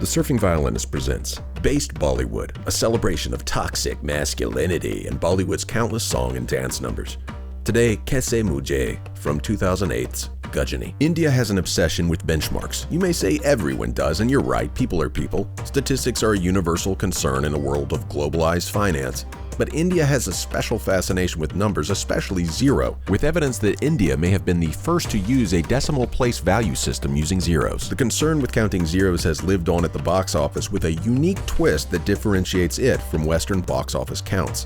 The Surfing Violinist presents Based Bollywood, a celebration of toxic masculinity and Bollywood's countless song and dance numbers. Today, Kaise Mujhe from 2008's Gajani. India has an obsession with benchmarks. You may say everyone does, and you're right, people are people. Statistics are a universal concern in a world of globalized finance. But India has a special fascination with numbers, especially zero, with evidence that India may have been the first to use a decimal place value system using zeros. The concern with counting zeros has lived on at the box office with a unique twist that differentiates it from Western box office counts.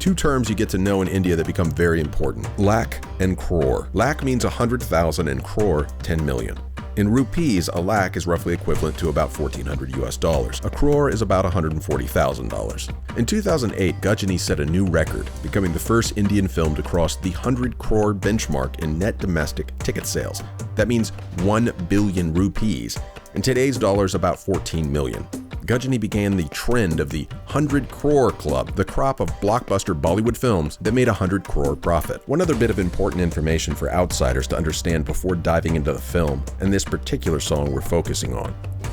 Two terms you get to know in India that become very important: lakh and crore. Lakh means 100,000 and crore 10 million. In rupees, a lakh is roughly equivalent to about $1,400 US. A crore is about $140,000. In 2008, Gajani set a new record, becoming the first Indian film to cross the 100 crore benchmark in net domestic ticket sales. That means 1 billion rupees. In today's dollars, about 14 million. Gajani began the trend of the 100 crore club, the crop of blockbuster Bollywood films that made 100 crore profit. One other bit of important information for outsiders to understand before diving into the film, and this particular song we're focusing on.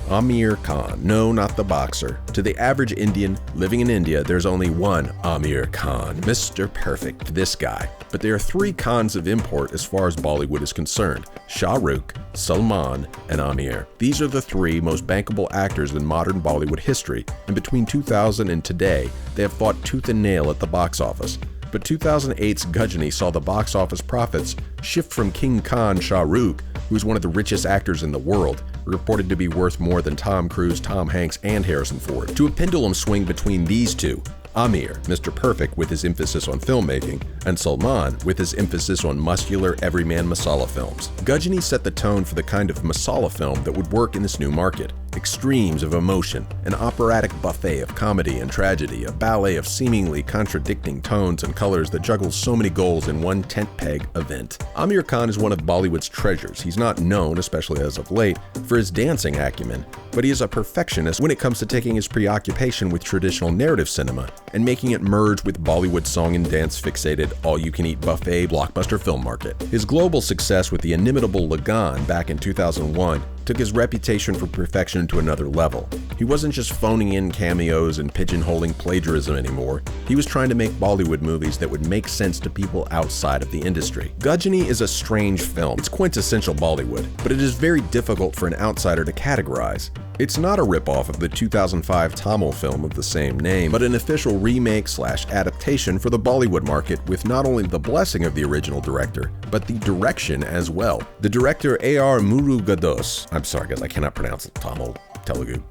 Amir Khan. No, not the boxer. To the average Indian living in India, there's only one Amir Khan, Mr. Perfect, this guy. But there are three Khans of import as far as Bollywood is concerned: Shah Rukh, Salman, and Amir. These are the three most bankable actors in modern Bollywood history, and between 2000 and today, they have fought tooth and nail at the box office. But 2008's Gajani saw the box office profits shift from King Khan Shah Rukh, who is one of the richest actors in the world, reported to be worth more than Tom Cruise, Tom Hanks, and Harrison Ford, to a pendulum swing between these two: Amir, Mr. Perfect with his emphasis on filmmaking, and Salman with his emphasis on muscular everyman masala films. Gajani set the tone for the kind of masala film that would work in this new market. Extremes of emotion, an operatic buffet of comedy and tragedy, a ballet of seemingly contradicting tones and colors that juggles so many goals in one tent-peg event. Amir Khan is one of Bollywood's treasures. He's not known, especially as of late, for his dancing acumen, but he is a perfectionist when it comes to taking his preoccupation with traditional narrative cinema and making it merge with Bollywood song and dance fixated all-you-can-eat buffet blockbuster film market. His global success with the inimitable Lagan back in 2001 took his reputation for perfection to another level. He wasn't just phoning in cameos and pigeonholing plagiarism anymore. He was trying to make Bollywood movies that would make sense to people outside of the industry. Gajani is a strange film. It's quintessential Bollywood, but it is very difficult for an outsider to categorize. It's not a ripoff of the 2005 Tamil film of the same name, but an official remake/adaptation for the Bollywood market with not only the blessing of the original director, but the direction as well. The director A.R. Murugadoss, I'm sorry guys, I cannot pronounce Tamil, Telugu,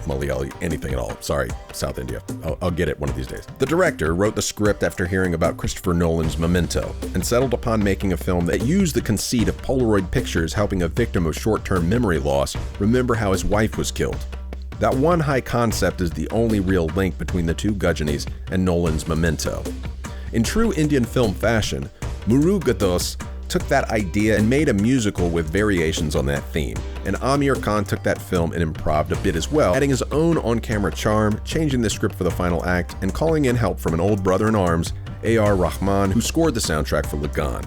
Malayali, anything at all. Sorry, South India. I'll get it one of these days. The director wrote the script after hearing about Christopher Nolan's Memento and settled upon making a film that used the conceit of Polaroid pictures helping a victim of short-term memory loss remember how his wife was killed. That one high concept is the only real link between the two Gajanis and Nolan's Memento. In true Indian film fashion, Murugadoss took that idea and made a musical with variations on that theme, and Amir Khan took that film and improved a bit as well, adding his own on-camera charm, changing the script for the final act, and calling in help from an old brother in arms, A.R. Rahman, who scored the soundtrack for Lagan.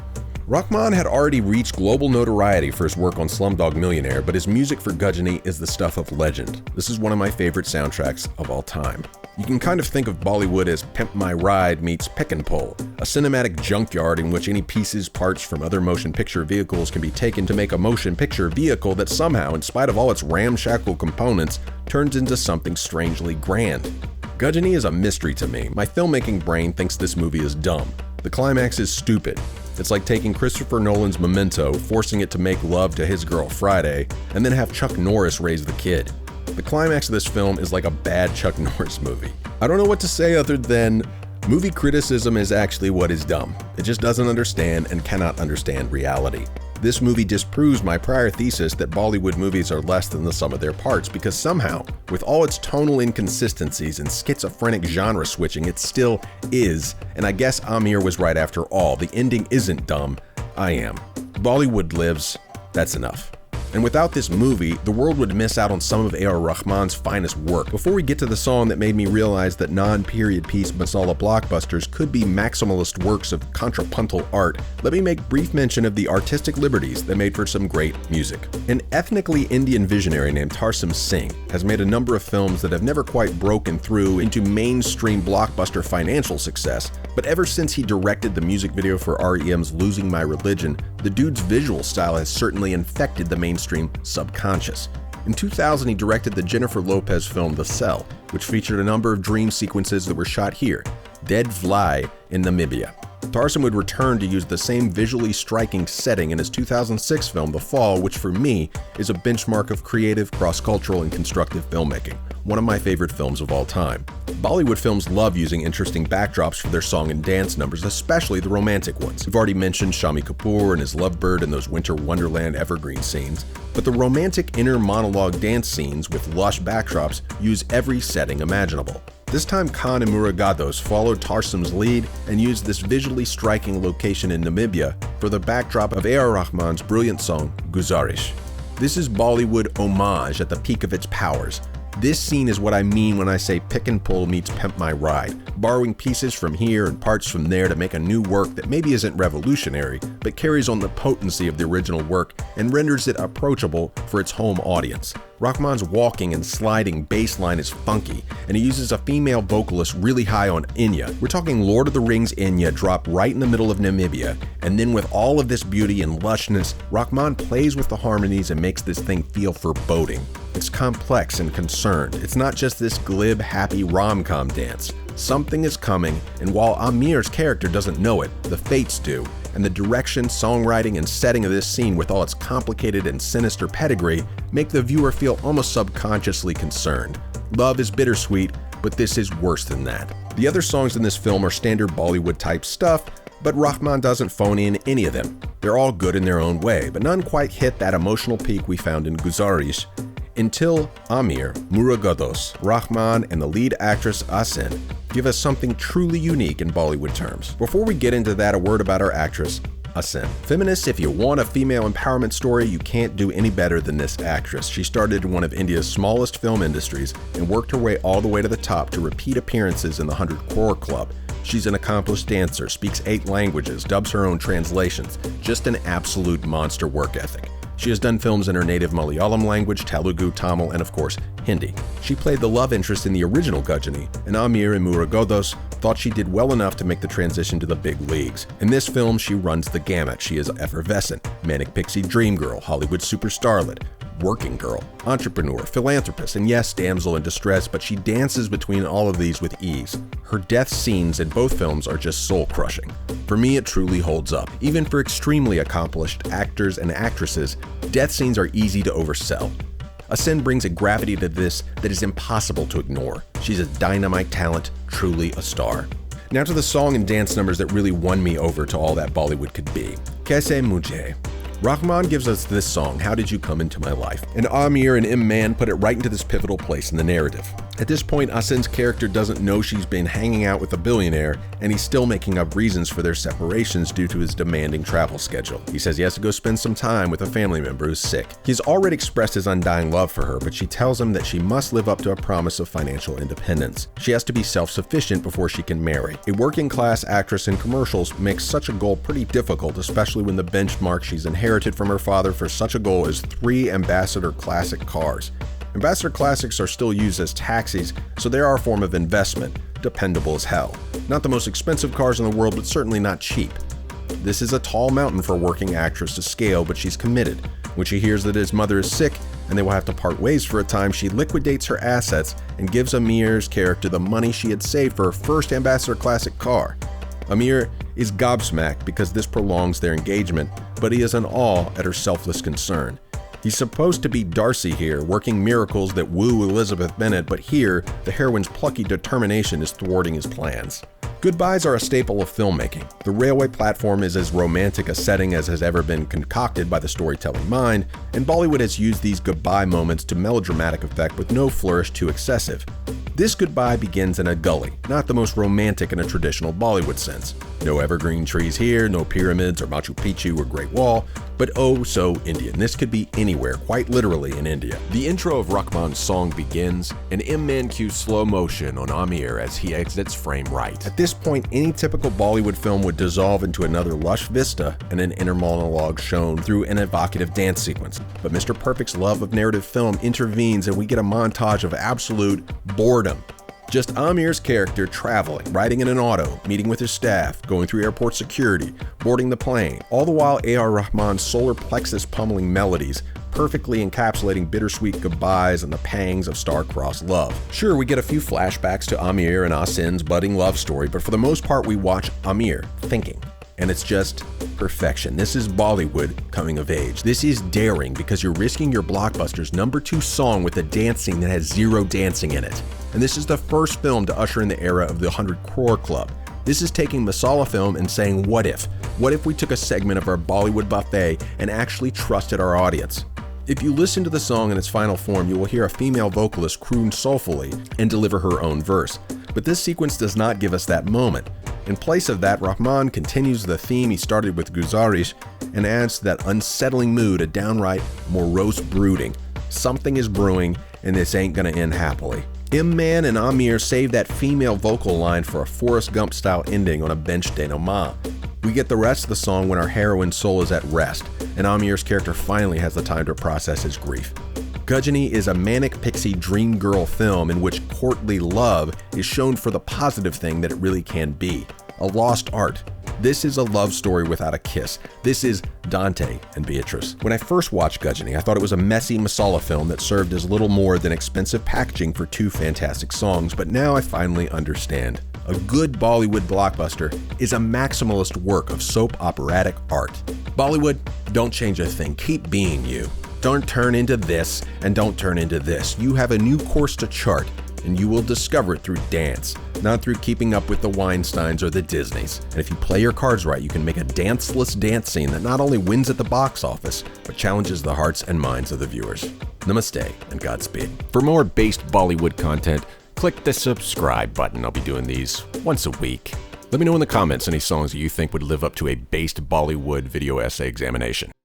Rahman had already reached global notoriety for his work on Slumdog Millionaire, but his music for Gajani is the stuff of legend. This is one of my favorite soundtracks of all time. You can kind of think of Bollywood as Pimp My Ride meets Pick and Pull, a cinematic junkyard in which any pieces, parts from other motion picture vehicles can be taken to make a motion picture vehicle that somehow, in spite of all its ramshackle components, turns into something strangely grand. Gajani is a mystery to me. My filmmaking brain thinks this movie is dumb. The climax is stupid. It's like taking Christopher Nolan's Memento, forcing it to make love to his girl Friday, and then have Chuck Norris raise the kid. The climax of this film is like a bad Chuck Norris movie. I don't know what to say other than movie criticism is actually what is dumb. It just doesn't understand and cannot understand reality. This movie disproves my prior thesis that Bollywood movies are less than the sum of their parts, because somehow, with all its tonal inconsistencies and schizophrenic genre switching, it still is. And I guess Amir was right after all. The ending isn't dumb. I am. Bollywood lives. That's enough. And without this movie, the world would miss out on some of A.R. Rahman's finest work. Before we get to the song that made me realize that non-period piece masala blockbusters could be maximalist works of contrapuntal art, let me make brief mention of the artistic liberties that made for some great music. An ethnically Indian visionary named Tarsem Singh has made a number of films that have never quite broken through into mainstream blockbuster financial success, but ever since he directed the music video for REM's Losing My Religion, the dude's visual style has certainly infected the mainstream subconscious. In 2000, he directed the Jennifer Lopez film The Cell, which featured a number of dream sequences that were shot here, Dead Vlaai in Namibia. Tarsem would return to use the same visually striking setting in his 2006 film The Fall, which for me is a benchmark of creative, cross-cultural, and constructive filmmaking. One of my favorite films of all time. Bollywood films love using interesting backdrops for their song and dance numbers, especially the romantic ones. We've already mentioned Shami Kapoor and his lovebird and those winter wonderland evergreen scenes, but the romantic inner monologue dance scenes with lush backdrops use every setting imaginable. This time Khan and Murugadoss followed Tarsem's lead and used this visually striking location in Namibia for the backdrop of A.R. Rahman's brilliant song Guzarish. This is Bollywood homage at the peak of its powers. This scene is what I mean when I say pick and pull meets Pimp My Ride, borrowing pieces from here and parts from there to make a new work that maybe isn't revolutionary, but carries on the potency of the original work and renders it approachable for its home audience. Rahman's walking and sliding bass line is funky, and he uses a female vocalist really high on Enya. We're talking Lord of the Rings Enya dropped right in the middle of Namibia, and then with all of this beauty and lushness, Rahman plays with the harmonies and makes this thing feel foreboding. It's complex and concerned. It's not just this glib, happy rom-com dance. Something is coming, and while Amir's character doesn't know it, the fates do, and the direction, songwriting, and setting of this scene with all its complicated and sinister pedigree make the viewer feel almost subconsciously concerned. Love is bittersweet, but this is worse than that. The other songs in this film are standard Bollywood-type stuff, but Rahman doesn't phone in any of them. They're all good in their own way, but none quite hit that emotional peak we found in Guzarish, until Amir, Murugadoss, Rahman, and the lead actress Asin give us something truly unique in Bollywood terms. Before we get into that, a word about our actress, Asin. Feminists, if you want a female empowerment story, you can't do any better than this actress. She started in one of India's smallest film industries and worked her way all the way to the top to repeat appearances in the 100 Crore Club. She's an accomplished dancer, speaks 8 languages, dubs her own translations, just an absolute monster work ethic. She has done films in her native Malayalam language, Telugu, Tamil, and of course, Hindi. She played the love interest in the original Gajani, and Amir and Murugadoss thought she did well enough to make the transition to the big leagues. In this film, she runs the gamut. She is effervescent, manic pixie dream girl, Hollywood superstarlet, working girl, entrepreneur, philanthropist, and yes, damsel in distress, but she dances between all of these with ease. Her death scenes in both films are just soul-crushing. For me, it truly holds up. Even for extremely accomplished actors and actresses, death scenes are easy to oversell. Asin brings a gravity to this that is impossible to ignore. She's a dynamite talent, truly a star. Now to the song and dance numbers that really won me over to all that Bollywood could be. Kaise Mujhe. Rahman gives us this song, How Did You Come Into My Life? And Amir and Imman put it right into this pivotal place in the narrative. At this point, Asin's character doesn't know she's been hanging out with a billionaire, and he's still making up reasons for their separations due to his demanding travel schedule. He says he has to go spend some time with a family member who's sick. He's already expressed his undying love for her, but she tells him that she must live up to a promise of financial independence. She has to be self-sufficient before she can marry. A working-class actress in commercials makes such a goal pretty difficult, especially when the benchmark she's inherited from her father for such a goal is 3 Ambassador Classic cars. Ambassador Classics are still used as taxis, so they are a form of investment, dependable as hell. Not the most expensive cars in the world, but certainly not cheap. This is a tall mountain for a working actress to scale, but she's committed. When she hears that his mother is sick and they will have to part ways for a time, she liquidates her assets and gives Amir's character the money she had saved for her first Ambassador Classic car. Amir is gobsmacked because this prolongs their engagement, but he is in awe at her selfless concern. He's supposed to be Darcy here, working miracles that woo Elizabeth Bennet, but here, the heroine's plucky determination is thwarting his plans. Goodbyes are a staple of filmmaking. The railway platform is as romantic a setting as has ever been concocted by the storytelling mind, and Bollywood has used these goodbye moments to melodramatic effect with no flourish too excessive. This goodbye begins in a gully, not the most romantic in a traditional Bollywood sense. No evergreen trees here, no pyramids or Machu Picchu or Great Wall, but oh so Indian. This could be anywhere, quite literally in India. The intro of Rahman's song begins, and M-Man cues slow motion on Amir as he exits frame right. At this point, any typical Bollywood film would dissolve into another lush vista and an inner monologue shown through an evocative dance sequence. But Mr. Perfect's love of narrative film intervenes and we get a montage of absolute boredom. Just Amir's character traveling, riding in an auto, meeting with his staff, going through airport security, boarding the plane, all the while A.R. Rahman's solar plexus pummeling melodies perfectly encapsulating bittersweet goodbyes and the pangs of star-crossed love. Sure, we get a few flashbacks to Amir and Asin's budding love story, but for the most part we watch Amir thinking. And it's just perfection. This is Bollywood coming of age. This is daring because you're risking your blockbuster's #2 song with a dance scene that has zero dancing in it. And this is the first film to usher in the era of the 100 crore club. This is taking masala film and saying, what if? What if we took a segment of our Bollywood buffet and actually trusted our audience? If you listen to the song in its final form, you will hear a female vocalist croon soulfully and deliver her own verse. But this sequence does not give us that moment. In place of that, Rahman continues the theme he started with Guzarish and adds to that unsettling mood a downright morose brooding. Something is brewing and this ain't gonna end happily. M-Man and Amir save that female vocal line for a Forrest Gump-style ending on a bench denouement. We get the rest of the song when our heroine's soul is at rest, and Amir's character finally has the time to process his grief. Gujani is a manic pixie dream girl film in which courtly love is shown for the positive thing that it really can be, a lost art. This is a love story without a kiss. This is Dante and Beatrice. When I first watched Gujani, I thought it was a messy masala film that served as little more than expensive packaging for two fantastic songs, but now I finally understand. A good Bollywood blockbuster is a maximalist work of soap operatic art. Bollywood, don't change a thing. Keep being you. Don't turn into this and don't turn into this. You have a new course to chart, and you will discover it through dance, not through keeping up with the Weinsteins or the Disneys. And if you play your cards right, you can make a danceless dance scene that not only wins at the box office, but challenges the hearts and minds of the viewers. Namaste and Godspeed. For more based Bollywood content, click the subscribe button. I'll be doing these once a week. Let me know in the comments any songs that you think would live up to a based Bollywood video essay examination.